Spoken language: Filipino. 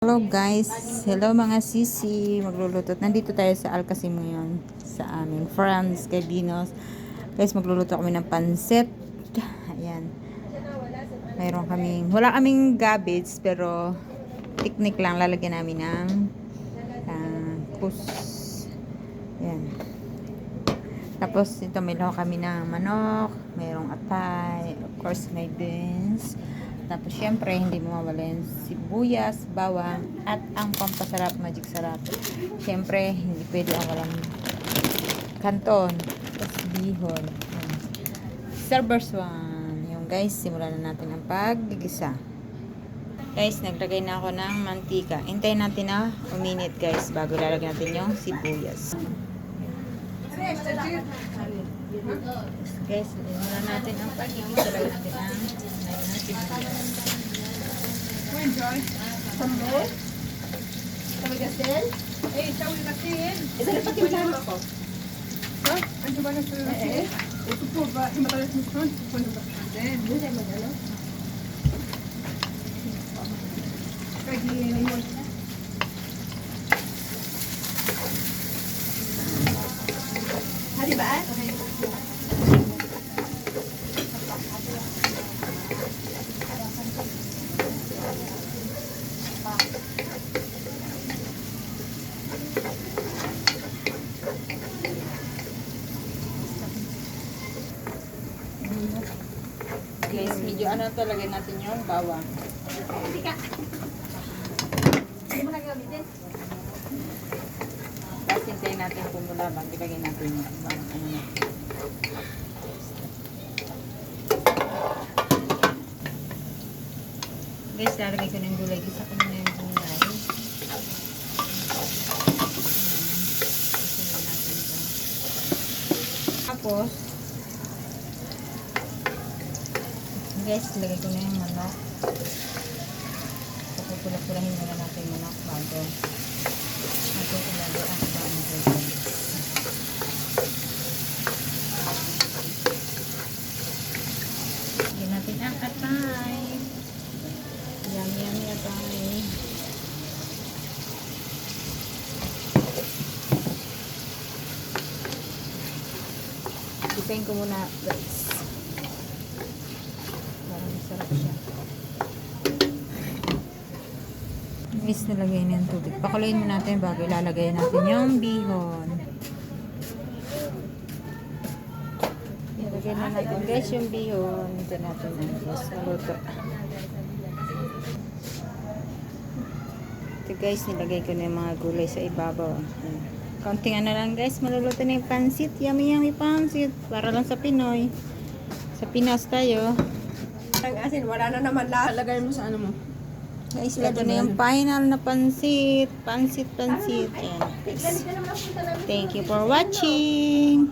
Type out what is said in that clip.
Hello guys, hello mga sisi, magluluto. Nandito tayo sa Alcasim ngayon sa aming friends, kay Dinos. Guys, magluluto kami ng pansit. Ayan. Wala kaming gabbage pero technique lang, lalagyan namin ng kus. Ayan. Tapos ito may laho kami ng manok, mayroong atay, of course may beans. Tapos syempre hindi mawawala yung sibuyas, bawang at ang pampasarap, magic sarap. Syempre hindi pwede ang walang kanton. Tapos bihon. Servers one. Yung guys, simulan na natin ang paggigisa. Guys, naglagay na ako ng mantika. Hintayin natin na uminit guys bago lalagyan natin yung sibuyas. Guys, simulan natin ang paggigisa. Lagyan natin ang Enjoy. Sambil. Kami gasel. Sawi gasel. Isa na patimplan ako. Ha? Ano ba na sa ito po ba? Himatalas mo son? Kung ba? Then, hindi mo dalo. Kagi mo. Hari ba? Guys, medyo talagay natin yung bawang. Hindi ka. Hindi mo nagamitin. Tapos hintayin natin pumula bago ilagay natin yung ibang Guys, lalagay ko ng gulay. Gisa ko muna yung gulay. Tapos, guys, lagay ko na yung manok. Pupula-pulahin muna natin yung manok bago natin ilagay ang ibang ingredients. Lagyan natin ang atay. Yummy atay. Isayin ko muna guys. Sarap siya. Guys, nalagay na yung tubig. Pakuluin mo natin bago ilalagay natin yung bihon. Ilagay na natin guys yung bihon. Ito natin guys. Naluto. Ito guys, nilagay ko na yung mga gulay sa ibabaw. Kaunting lang guys. Maluluto na yung pansit. Yummy pansit. Para lang sa Pinoy. Sa Pinas tayo. Ang asin, wala na naman lalagay mo sa ano mo. Guys, ito na yung final na pansit. Pansit. Ayan. Thank you for watching.